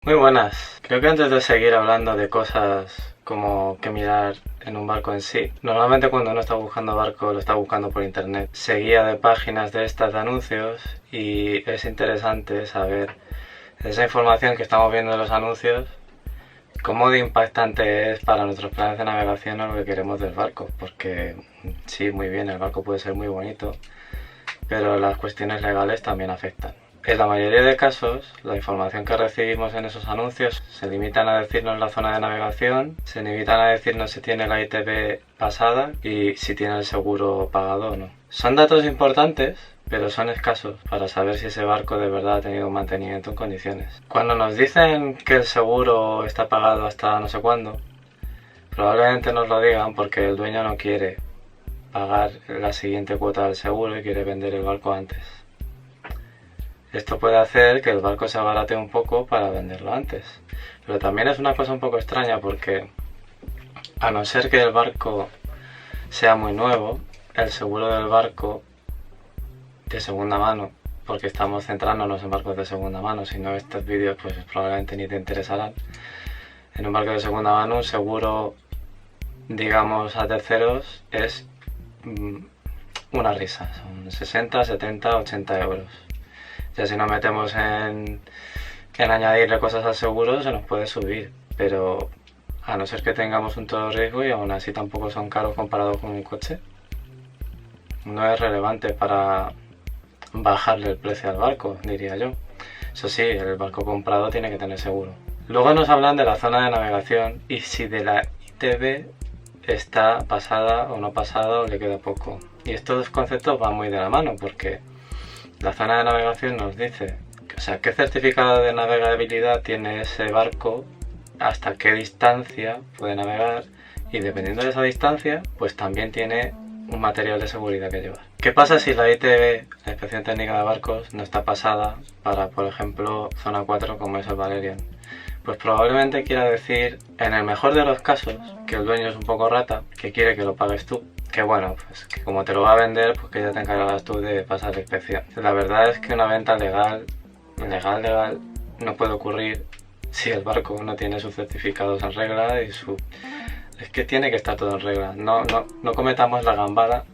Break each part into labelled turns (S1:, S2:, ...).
S1: Muy buenas. Creo que antes de seguir hablando de cosas como que mirar en un barco en sí, normalmente cuando uno está buscando barco lo está buscando por internet. Seguía de páginas de estas de anuncios y es interesante saber esa información que estamos viendo en los anuncios, cómo de impactante es para nuestros planes de navegación o lo que queremos del barco. Porque sí, muy bien, el barco puede ser muy bonito, pero las cuestiones legales también afectan. En la mayoría de casos, la información que recibimos en esos anuncios se limitan a decirnos la zona de navegación, se limitan a decirnos si tiene la ITB pasada y si tiene el seguro pagado o no. Son datos importantes, pero son escasos para saber si ese barco de verdad ha tenido un mantenimiento en condiciones. Cuando nos dicen que el seguro está pagado hasta no sé cuándo, probablemente nos lo digan porque el dueño no quiere pagar la siguiente cuota del seguro y quiere vender el barco antes. Esto puede hacer que el barco se abarate un poco para venderlo antes. Pero también es una cosa un poco extraña porque, a no ser que el barco sea muy nuevo, el seguro del barco de segunda mano, porque estamos centrándonos en barcos de segunda mano, si no estos vídeos pues probablemente ni te interesarán. En un barco de segunda mano un seguro, digamos, a terceros es una risa, son 60, 70, 80 euros. Ya si nos metemos en añadirle cosas al seguro se nos puede subir, pero a no ser que tengamos un todo riesgo y aún así tampoco son caros comparados con un coche, no es relevante para bajarle el precio al barco, diría yo. Eso sí, el barco comprado tiene que tener seguro. Luego nos hablan de la zona de navegación y si de la ITB está pasada o no pasada o le queda poco. Y estos conceptos van muy de la mano porque la zona de navegación nos dice, o sea, qué certificado de navegabilidad tiene ese barco, hasta qué distancia puede navegar y dependiendo de esa distancia, pues también tiene un material de seguridad que llevar. ¿Qué pasa si la ITB, la Inspección Técnica de Barcos, no está pasada para, por ejemplo, zona 4 como es el Valerian? Pues probablemente quiera decir, en el mejor de los casos, que el dueño es un poco rata, que quiere que lo pagues tú. Que bueno, pues que como te lo va a vender, pues que ya te encargarás tú de pasar la inspección. La verdad es que una venta legal, no puede ocurrir si el barco no tiene sus certificados en regla y su... Es que tiene que estar todo en regla. No cometamos la gambada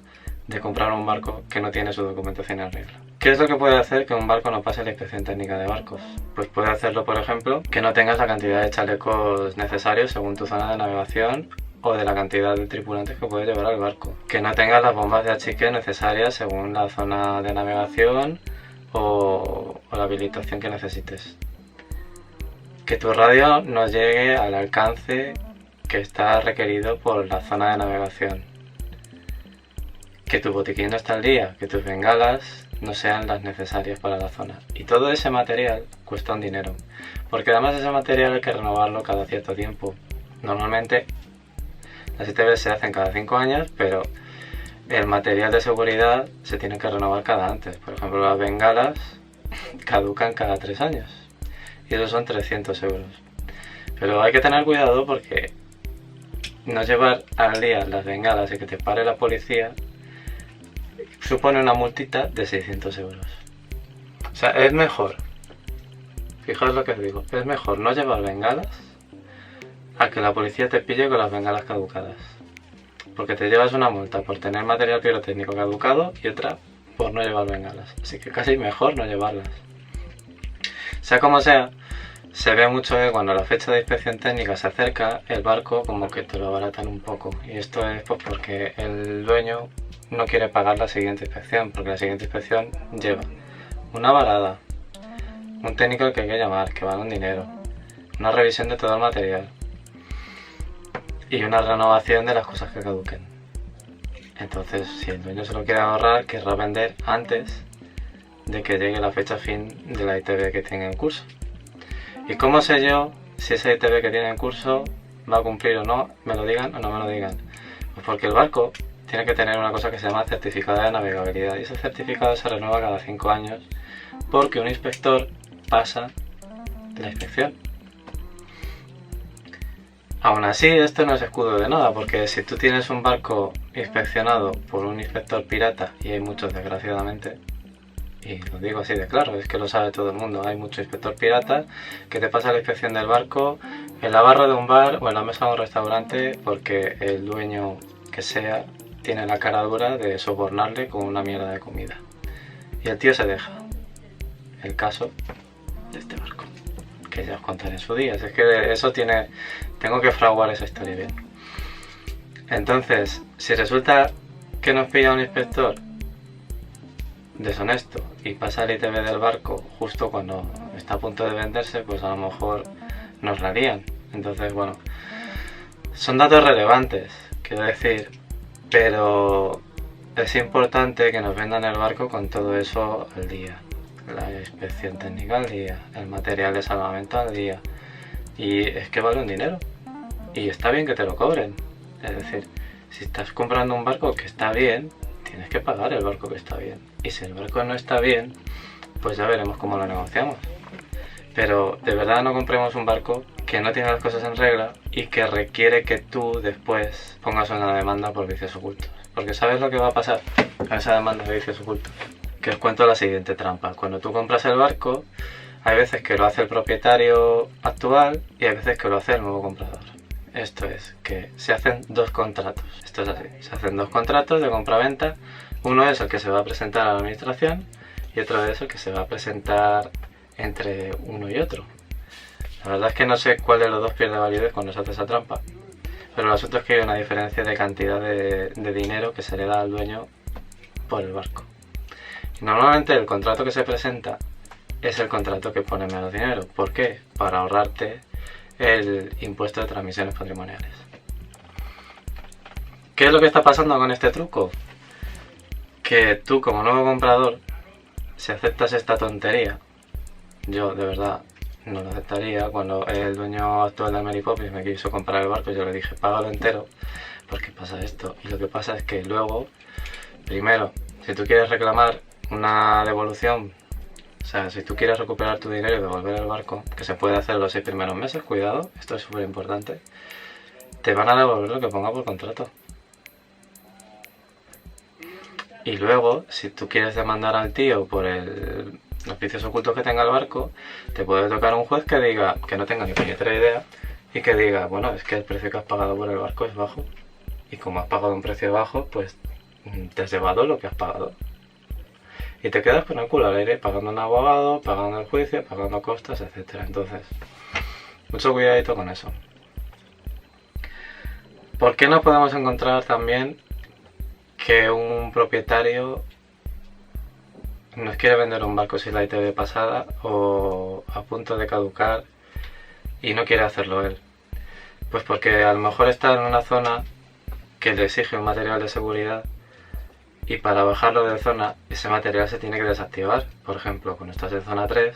S1: de comprar un barco que no tiene su documentación en regla. ¿Qué es lo que puede hacer que un barco no pase la inspección técnica de barcos? Pues puede hacerlo, por ejemplo, que no tengas la cantidad de chalecos necesarios según tu zona de navegación o de la cantidad de tripulantes que puede llevar al barco. Que no tengas las bombas de achique necesarias según la zona de navegación o la habilitación que necesites. Que tu radio no llegue al alcance que está requerido por la zona de navegación. Que tu botiquín no está al día, que tus bengalas no sean las necesarias para la zona. Y todo ese material cuesta un dinero, porque además ese material hay que renovarlo cada cierto tiempo. Normalmente las ITV se hacen cada 5 años, pero el material de seguridad se tiene que renovar cada antes. Por ejemplo, las bengalas caducan cada 3 años y eso son 300 euros. Pero hay que tener cuidado porque no llevar al día las bengalas y que te pare la policía supone una multita de 600 euros. O sea, es mejor, fijaos lo que os digo, es mejor no llevar bengalas a que la policía te pille con las bengalas caducadas. Porque te llevas una multa por tener material pirotécnico caducado y otra por no llevar bengalas. Así que casi mejor no llevarlas. Sea como sea, se ve mucho que cuando la fecha de inspección técnica se acerca, el barco como que te lo abaratan un poco. Y esto es pues porque el dueño no quiere pagar la siguiente inspección, porque la siguiente inspección lleva una varada, un técnico que hay que llamar, que vale un dinero, una revisión de todo el material y una renovación de las cosas que caduquen. Entonces, si el dueño se lo quiere ahorrar, querrá vender antes de que llegue la fecha fin de la ITB que tiene en curso. ¿Y cómo sé yo si esa ITB que tiene en curso va a cumplir o no? ¿Me lo digan o no me lo digan? Pues porque el barco tiene que tener una cosa que se llama certificado de navegabilidad y ese certificado se renueva cada 5 años porque un inspector pasa la inspección. Aún así, esto no es escudo de nada, porque si tú tienes un barco inspeccionado por un inspector pirata, y hay muchos desgraciadamente, Y lo digo así de claro, es que lo sabe todo el mundo. Hay mucho inspector pirata que te pasa la inspección del barco en la barra de un bar o en la mesa de un restaurante porque el dueño que sea tiene la cara dura de sobornarle con una mierda de comida. Y el tío se deja. El caso de este barco, que ya os contaré en su día. Es que de eso tengo que fraguar esa historia bien. Entonces, si resulta que nos pilla un inspector deshonesto y pasa el ITV del barco justo cuando está a punto de venderse, pues a lo mejor nos la harían. Entonces, bueno, son datos relevantes, quiero decir, pero es importante que nos vendan el barco con todo eso al día. La inspección técnica al día, el material de salvamento al día. Y es que vale un dinero. Y está bien que te lo cobren. Es decir, si estás comprando un barco que está bien, tienes que pagar el barco que está bien. Y si el barco no está bien, pues ya veremos cómo lo negociamos. Pero de verdad no compremos un barco que no tiene las cosas en regla y que requiere que tú después pongas una demanda por vicios ocultos. Porque ¿sabes lo que va a pasar a esa demanda de vicios ocultos? Que os cuento la siguiente trampa. Cuando tú compras el barco, hay veces que lo hace el propietario actual y hay veces que lo hace el nuevo comprador. Esto es, que se hacen dos contratos. Esto es así, se hacen dos contratos de compra-venta. Uno es el que se va a presentar a la administración y otro es el que se va a presentar entre uno y otro. La verdad es que no sé cuál de los dos pierde validez cuando se hace esa trampa, pero el asunto es que hay una diferencia de cantidad de dinero que se le da al dueño por el barco. Y normalmente el contrato que se presenta es el contrato que pone menos dinero. ¿Por qué? Para ahorrarte el impuesto de transmisiones patrimoniales. ¿Qué es lo que está pasando con este truco? Que tú como nuevo comprador, si aceptas esta tontería, yo de verdad no lo aceptaría. Cuando el dueño actual de Mary Poppins me quiso comprar el barco, yo le dije págalo entero, porque pasa esto. Y lo que pasa es que luego, primero, si tú quieres reclamar una devolución, o sea, si tú quieres recuperar tu dinero y devolver el barco, que se puede hacer los 6 primeros meses, cuidado, esto es súper importante, te van a devolver lo que ponga por contrato. Y luego, si tú quieres demandar al tío por los vicios ocultos que tenga el barco, te puede tocar un juez que diga, que no tenga ni puñetera idea, y que diga, bueno, es que el precio que has pagado por el barco es bajo. Y como has pagado un precio bajo, pues te has llevado lo que has pagado. Y te quedas con el culo al aire pagando un abogado, pagando el juicio, pagando costas, etc. Entonces, mucho cuidadito con eso. ¿Por qué no podemos encontrar también que un propietario nos quiere vender un barco sin la ITV pasada o a punto de caducar y no quiere hacerlo él? Pues porque a lo mejor está en una zona que le exige un material de seguridad y para bajarlo de zona ese material se tiene que desactivar. Por ejemplo, cuando estás en zona 3,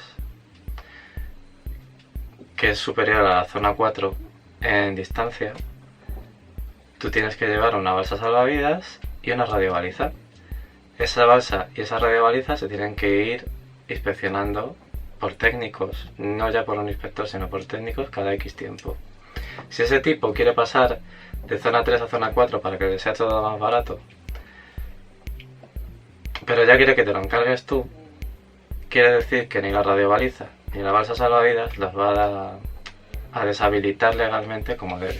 S1: que es superior a la zona 4 en distancia, tú tienes que llevar una balsa salvavidas y una radiobaliza. Esa balsa y esa radiobaliza se tienen que ir inspeccionando por técnicos, no ya por un inspector, sino por técnicos cada X tiempo. Si ese tipo quiere pasar de zona 3 a zona 4 para que le sea todo más barato, pero ya quiere que te lo encargues tú, quiere decir que ni la radiobaliza ni la balsa salvavidas las va a deshabilitar legalmente como debe.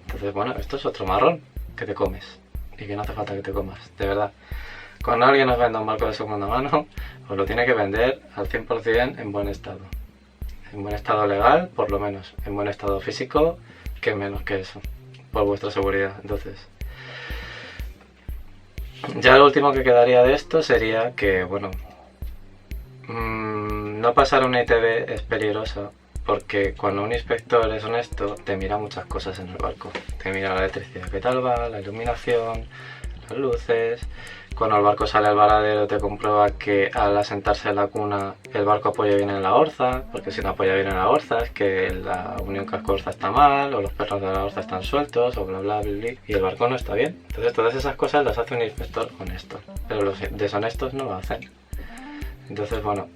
S1: Entonces, bueno, esto es otro marrón que te comes y que no hace falta que te comas, de verdad. Cuando alguien nos venda un barco de segunda mano, os lo tiene que vender al 100% en buen estado. En buen estado legal, por lo menos. En buen estado físico, que menos que eso, por vuestra seguridad. Entonces, ya lo último que quedaría de esto sería que, bueno, no pasar una ITV es peligroso, porque cuando un inspector es honesto, te mira muchas cosas en el barco. Te mira la electricidad, qué tal va, la iluminación, las luces. Cuando el barco sale al varadero te comprueba que al asentarse en la cuna el barco apoya bien en la orza, porque si no apoya bien en la orza es que la unión casco-orza está mal, o los pernos de la orza están sueltos, o bla bla bla, bla, y el barco no está bien. Entonces todas esas cosas las hace un inspector honesto, pero los deshonestos no lo hacen. Entonces, bueno,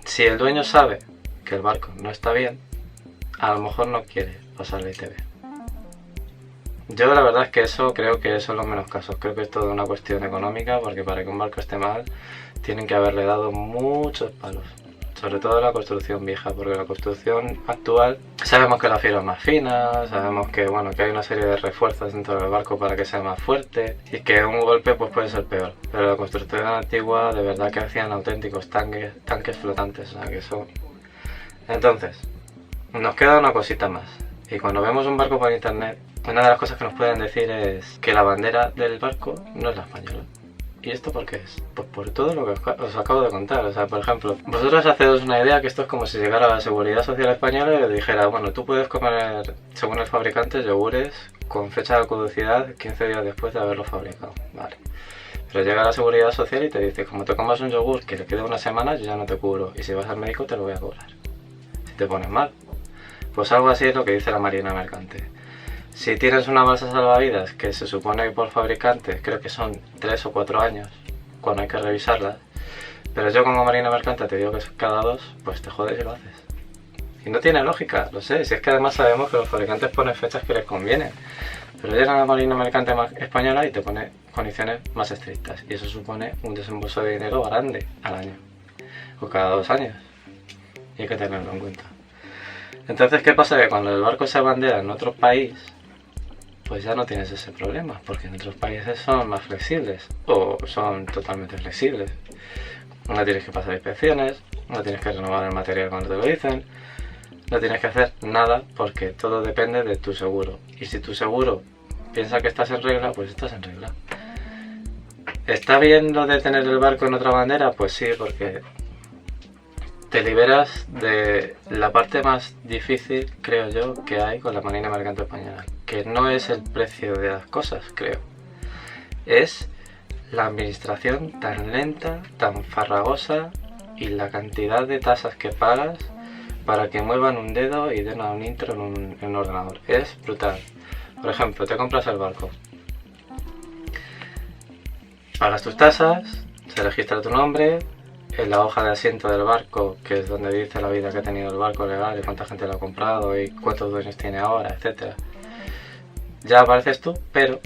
S1: si el dueño sabe que el barco no está bien, a lo mejor no quiere pasar la ITV. Yo la verdad es que eso creo que son los menos casos. Creo que es todo una cuestión económica, porque para que un barco esté mal tienen que haberle dado muchos palos. Sobre todo la construcción vieja, porque la construcción actual sabemos que la fibra es más fina, sabemos que bueno, que hay una serie de refuerzos dentro del barco para que sea más fuerte y que un golpe pues puede ser peor. Pero la construcción antigua de verdad que hacían auténticos tanques flotantes, o sea que eso. Entonces, nos queda una cosita más. Y cuando vemos un barco por internet, una de las cosas que nos pueden decir es que la bandera del barco no es la española. ¿Y esto por qué es? Pues por todo lo que os acabo de contar. O sea, por ejemplo, vosotros hacedos una idea que esto es como si llegara la Seguridad Social Española y le dijera, bueno, tú puedes comer, según el fabricante, yogures con fecha de caducidad 15 días después de haberlo fabricado. Vale. Pero llega la Seguridad Social y te dice, como te comas un yogur que le quede una semana, yo ya no te cubro. Y si vas al médico te lo voy a cobrar. Si te pones mal. Pues algo así es lo que dice la Marina Mercante. Si tienes una balsa salvavidas que se supone que por fabricante creo que son 3 o 4 años cuando hay que revisarlas, pero yo como Marina Mercante te digo que es cada 2, pues te jodes y lo haces. Y no tiene lógica, lo sé, si es que además sabemos que los fabricantes ponen fechas que les convienen, pero llega la Marina Mercante española y te pone condiciones más estrictas y eso supone un desembolso de dinero grande al año o cada 2 años y hay que tenerlo en cuenta. Entonces, ¿qué pasa? Que cuando el barco se abandera en otro país, pues ya no tienes ese problema, porque en otros países son más flexibles, o son totalmente flexibles. No tienes que pasar inspecciones, no tienes que renovar el material cuando te lo dicen, no tienes que hacer nada, porque todo depende de tu seguro. Y si tu seguro piensa que estás en regla, pues estás en regla. ¿Está bien lo de tener el barco en otra bandera? Pues sí, porque te liberas de la parte más difícil, creo yo, que hay con la Marina Mercante Española, que no es el precio de las cosas, creo. Es la administración tan lenta, tan farragosa y la cantidad de tasas que pagas para que muevan un dedo y den a un intro en un ordenador. Es brutal. Por ejemplo, te compras el barco, pagas tus tasas, se registra tu nombre, en la hoja de asiento del barco, que es donde dice la vida que ha tenido el barco legal y cuánta gente lo ha comprado y cuántos dueños tiene ahora, etc. Ya apareces tú, pero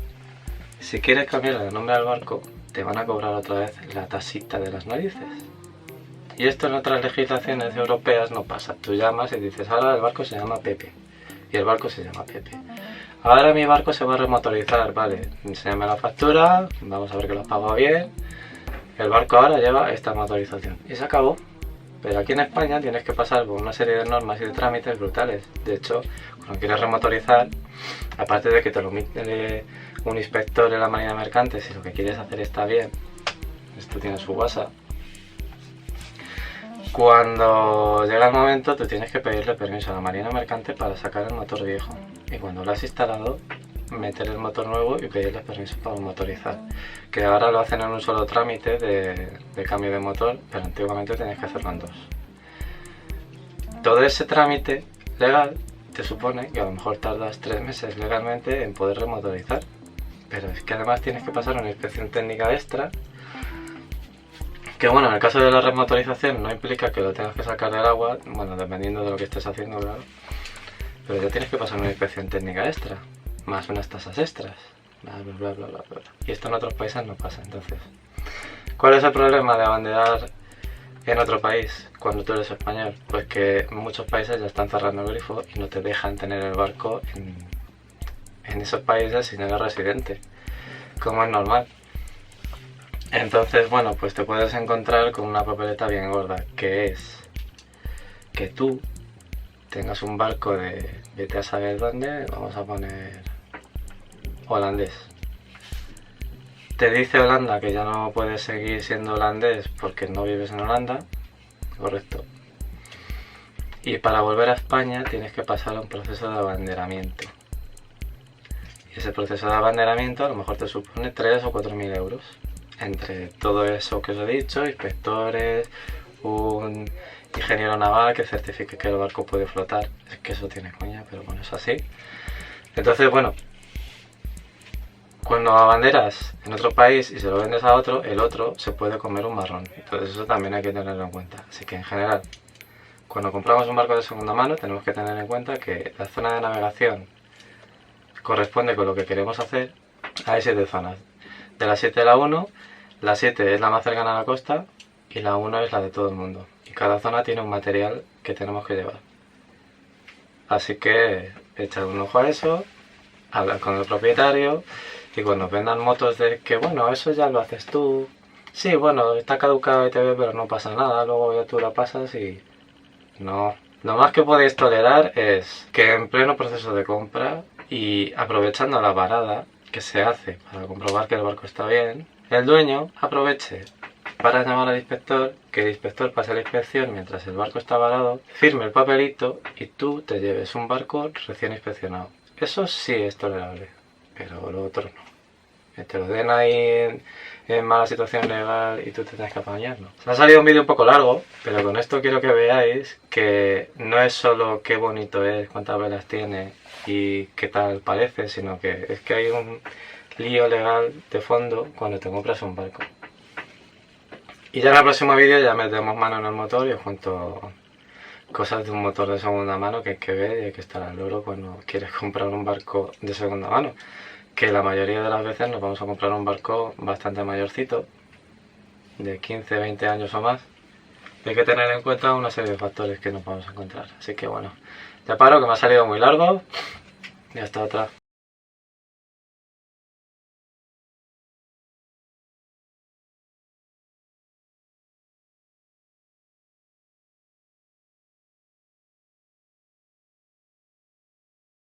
S1: si quieres cambiar el nombre al barco, te van a cobrar otra vez la tasita de las narices. Y esto en otras legislaciones europeas no pasa. Tú llamas y dices, ahora el barco se llama Pepe. Y el barco se llama Pepe. Ahora mi barco se va a remotorizar, vale, enséñame la factura, vamos a ver que lo has pagado bien. El barco ahora lleva esta motorización y se acabó. Pero aquí en España tienes que pasar por una serie de normas y de trámites brutales. De hecho, cuando quieres remotorizar, aparte de que te lo mete un inspector en la Marina Mercante, si lo que quieres hacer está bien, esto tiene su WhatsApp. Cuando llega el momento, tú tienes que pedirle permiso a la Marina Mercante para sacar el motor viejo. Y cuando lo has instalado, meter el motor nuevo y pedirles permiso para motorizar, que ahora lo hacen en un solo trámite de cambio de motor, pero antiguamente tenías que hacerlo en 2. Todo ese trámite legal te supone que a lo mejor tardas 3 meses legalmente en poder remotorizar, pero es que además tienes que pasar una inspección técnica extra, que bueno, en el caso de la remotorización no implica que lo tengas que sacar del agua, bueno, dependiendo de lo que estés haciendo, claro, pero ya tienes que pasar una inspección técnica extra, más unas tasas extras, bla bla bla bla bla bla. Y esto en otros países no pasa. Entonces, ¿cuál es el problema de abanderar en otro país cuando tú eres español? Pues que muchos países ya están cerrando el grifo y no te dejan tener el barco en esos países si no eres residente, como es normal. Entonces, bueno, pues te puedes encontrar con una papeleta bien gorda, que es que tú tengas un barco de vete a saber dónde, vamos a poner holandés. Te dice Holanda que ya no puedes seguir siendo holandés porque no vives en Holanda, correcto. Y para volver a España tienes que pasar a un proceso de abanderamiento. Y ese proceso de abanderamiento a lo mejor te supone 3 o 4.000 euros. Entre todo eso que os he dicho, inspectores, un ingeniero naval que certifique que el barco puede flotar. Es que eso tiene coña, pero bueno, es así. Entonces, bueno, cuando abanderas en otro país y se lo vendes a otro, el otro se puede comer un marrón. Entonces eso también hay que tenerlo en cuenta. Así que en general, cuando compramos un barco de segunda mano tenemos que tener en cuenta que la zona de navegación corresponde con lo que queremos hacer, hay 7 zonas. De las 7 a la 1, la 7 es la más cercana a la costa y la 1 es la de todo el mundo. Y cada zona tiene un material que tenemos que llevar. Así que echad un ojo a eso, hablar con el propietario y cuando nos vendan motos de que bueno, eso ya lo haces tú. Sí, bueno, está caducado y te ve, pero no pasa nada, luego ya tú la pasas y... No. Lo más que podéis tolerar es que en pleno proceso de compra y aprovechando la parada que se hace para comprobar que el barco está bien, el dueño aproveche para llamar al inspector, que el inspector pase la inspección mientras el barco está varado, firme el papelito y tú te lleves un barco recién inspeccionado. Eso sí es tolerable, pero lo otro no. Que te lo den ahí en mala situación legal y tú te tienes que apañar, ¿no? Me ha salido un vídeo un poco largo, pero con esto quiero que veáis que no es solo qué bonito es, cuántas velas tiene y qué tal parece, sino que es que hay un lío legal de fondo cuando te compras un barco. Y ya en el próximo vídeo ya metemos mano en el motor y os cuento cosas de un motor de segunda mano que hay que ver y hay que estar al loro cuando quieres comprar un barco de segunda mano. Que la mayoría de las veces nos vamos a comprar un barco bastante mayorcito, de 15, 20 años o más. Y hay que tener en cuenta una serie de factores que nos vamos a encontrar. Así que bueno, te paro que me ha salido muy largo y hasta otra.